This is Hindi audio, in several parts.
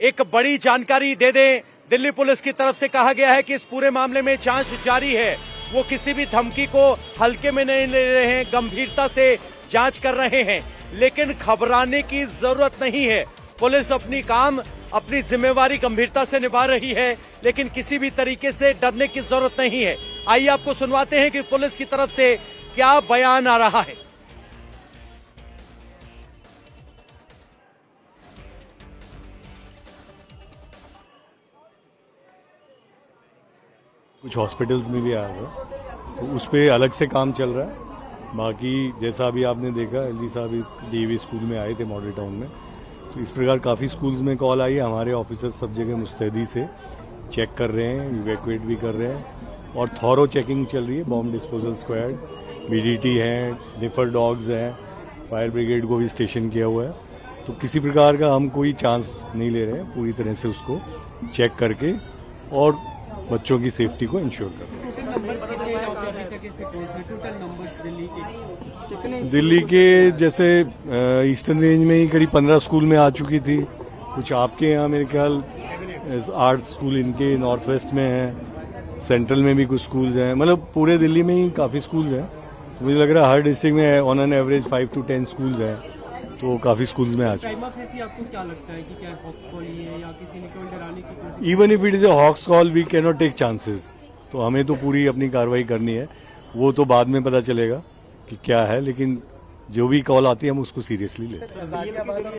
एक बड़ी जानकारी दे दें। दिल्ली पुलिस की तरफ से कहा गया है कि इस पूरे मामले में जांच जारी है। वो किसी भी धमकी को हल्के में नहीं ले रहे हैं, गंभीरता से जांच कर रहे हैं। लेकिन घबराने की जरूरत नहीं है। पुलिस अपनी जिम्मेवारी गंभीरता से निभा रही है, लेकिन किसी भी तरीके से डरने की जरूरत नहीं है। आइए आपको सुनवाते हैं कि पुलिस की तरफ से क्या बयान आ रहा है। कुछ हॉस्पिटल्स में भी आया हुआ, तो उस पर अलग से काम चल रहा है। बाकी जैसा अभी आपने देखा, एलजी साहब इस डीवी स्कूल में आए थे मॉडल टाउन में, तो इस प्रकार काफ़ी स्कूल्स में कॉल आई है। हमारे ऑफिसर्स सब जगह मुस्तैदी से चेक कर रहे हैं, इवैक्यूएट भी कर रहे हैं और थॉरो चेकिंग चल रही है। बॉम्ब डिस्पोजल स्क्वाड, बीडीटी है, स्निफर डॉग्स हैं, फायर ब्रिगेड को भी स्टेशन किया हुआ है। तो किसी प्रकार का हम कोई चांस नहीं ले रहे हैं, पूरी तरह से उसको चेक करके और बच्चों की सेफ्टी को इंश्योर कर रहे हैं। दिल्ली के जैसे ईस्टर्न रेंज में ही करीब 15 स्कूल में आ चुकी थी। कुछ आपके यहाँ मेरे ख्याल 8 स्कूल इनके नॉर्थ वेस्ट में हैं, सेंट्रल में भी कुछ स्कूल्स हैं, मतलब पूरे दिल्ली में ही काफ़ी स्कूल्स हैं। तो मुझे लग रहा है हर डिस्ट्रिक्ट में on an average 5 to 10 schools हैं, तो काफ़ी स्कूल्स में आ चुके हैं। आपको क्या लगता है कि क्या हॉक्स कॉल है या किसी ने कोई डराने की कोशिश? Even if it is a hoax call, we can not take chances. तो हमें तो पूरी अपनी कार्रवाई करनी है, वो तो बाद में पता चलेगा कि क्या है, लेकिन जो भी कॉल आती है हम उसको सीरियसली लेते हैं।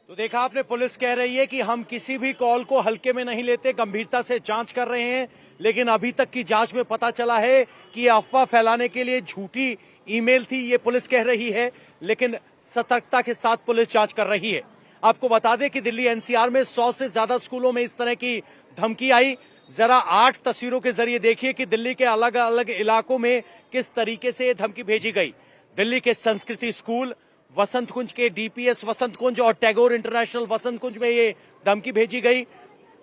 तो देखा आपने, पुलिस कह रही है कि हम किसी भी कॉल को हल्के में नहीं लेते, गंभीरता से जांच कर रहे हैं। लेकिन अभी तक की जांच में पता चला है कि ये अफवाह फैलाने के लिए झूठी ईमेल थी, ये पुलिस कह रही है। लेकिन सतर्कता के साथ पुलिस जांच कर रही है। आपको बता दें कि दिल्ली एनसीआर में 100 से ज्यादा स्कूलों में इस तरह की धमकी आई। जरा 8 तस्वीरों के जरिए देखिए कि दिल्ली के अलग अलग इलाकों में किस तरीके से ये धमकी भेजी गई। दिल्ली के संस्कृति स्कूल, वसंत कुंज के डीपीएस वसंत कुंज और टैगोर इंटरनेशनल वसंत कुंज में ये धमकी भेजी गई।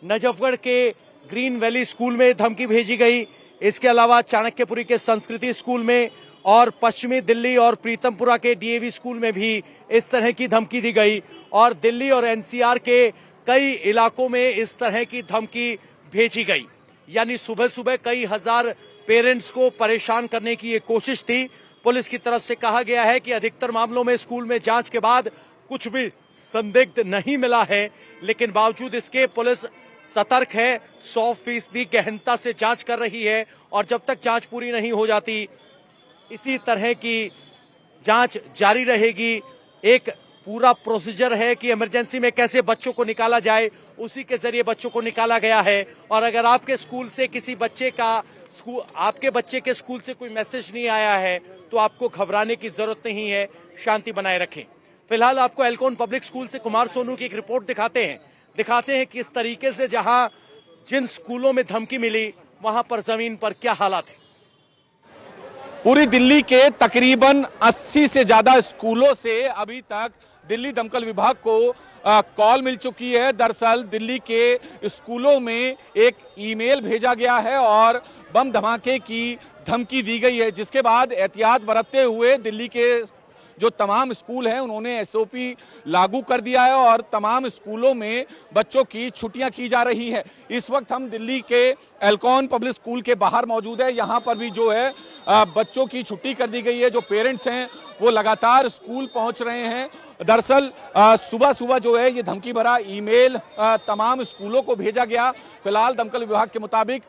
नजफगढ़ के ग्रीन वैली स्कूल में धमकी भेजी गई। इसके अलावा चाणक्यपुरी के संस्कृति स्कूल में और पश्चिमी दिल्ली और प्रीतमपुरा के डीएवी स्कूल में भी इस तरह की धमकी दी गई। और दिल्ली और एनसीआर के कई इलाकों में इस तरह की धमकी भेजी गई। यानी सुबह सुबह कई हजार पेरेंट्स को परेशान करने की ये कोशिश थी। पुलिस की तरफ से कहा गया है कि अधिकतर मामलों में स्कूल में जांच के बाद कुछ भी संदिग्ध नहीं मिला है, लेकिन बावजूद इसके पुलिस सतर्क है, 100% गहनता से जांच कर रही है। और जब तक जांच पूरी नहीं हो जाती, इसी तरह की जांच जारी रहेगी। एक पूरा प्रोसीजर है कि इमरजेंसी में कैसे बच्चों को निकाला जाए, उसी के जरिए बच्चों को निकाला गया है। और अगर आपके स्कूल से आपके बच्चे के स्कूल से कोई मैसेज नहीं आया है, तो आपको घबराने की जरूरत नहीं है, शांति बनाए रखें। फिलहाल आपको एल्कोन पब्लिक स्कूल से कुमार सोनू की एक रिपोर्ट दिखाते हैं किस तरीके से जिन स्कूलों में धमकी मिली, वहां पर जमीन पर क्या हालात है। पूरी दिल्ली के तकरीबन 80 से ज्यादा स्कूलों से अभी तक दिल्ली दमकल विभाग को कॉल मिल चुकी है। दरअसल दिल्ली के स्कूलों में एक ईमेल भेजा गया है और बम धमाके की धमकी दी गई है, जिसके बाद एहतियात बरतते हुए दिल्ली के जो तमाम स्कूल हैं उन्होंने एसओपी लागू कर दिया है और तमाम स्कूलों में बच्चों की छुट्टियां की जा रही हैं। इस वक्त हम दिल्ली के एल्कोन पब्लिक स्कूल के बाहर मौजूद है। यहां पर भी जो है बच्चों की छुट्टी कर दी गई है। जो पेरेंट्स हैं वो लगातार स्कूल पहुंच रहे हैं। दरअसल सुबह सुबह जो है ये धमकी भरा ईमेल तमाम स्कूलों को भेजा गया। फिलहाल दमकल विभाग के मुताबिक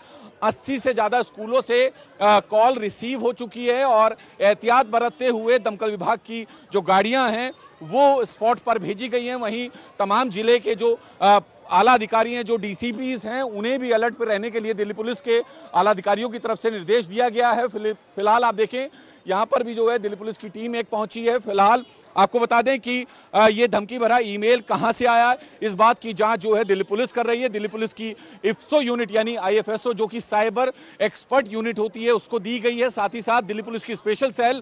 80 से ज्यादा स्कूलों से कॉल रिसीव हो चुकी है और एहतियात बरतते हुए दमकल विभाग की जो गाड़ियां हैं वो स्पॉट पर भेजी गई हैं। वहीं तमाम जिले के जो आला अधिकारी हैं, जो डीसीपीज हैं, उन्हें भी अलर्ट पर रहने के लिए दिल्ली पुलिस के आला अधिकारियों की तरफ से निर्देश दिया गया है। फिलहाल आप देखें यहां पर भी जो है दिल्ली पुलिस की टीम एक पहुंची है। फिलहाल आपको बता दें कि ये धमकी भरा ईमेल कहां से आया है, इस बात की जांच जो है दिल्ली पुलिस कर रही है। दिल्ली पुलिस की इफ्सो यूनिट यानी आईएफएसओ जो कि साइबर एक्सपर्ट यूनिट होती है उसको दी गई है। साथ ही साथ दिल्ली पुलिस की स्पेशल सेल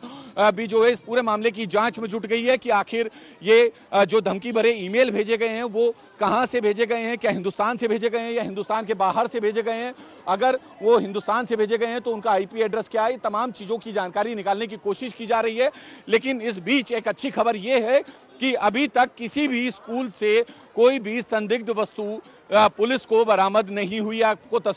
भी जो है इस पूरे मामले की जांच में जुट गई है कि आखिर ये जो धमकी भरे ईमेल भेजे गए हैं वो कहां से भेजे गए हैं, क्या हिंदुस्तान से भेजे गए हैं या हिंदुस्तान के बाहर से भेजे गए हैं। अगर वो हिंदुस्तान से भेजे गए हैं तो उनका आईपी एड्रेस क्या है, तमाम चीजों की जानकारी निकाली निकालने की कोशिश की जा रही है। लेकिन इस बीच एक अच्छी खबर यह है कि अभी तक किसी भी स्कूल से कोई भी संदिग्ध वस्तु पुलिस को बरामद नहीं हुई। आपको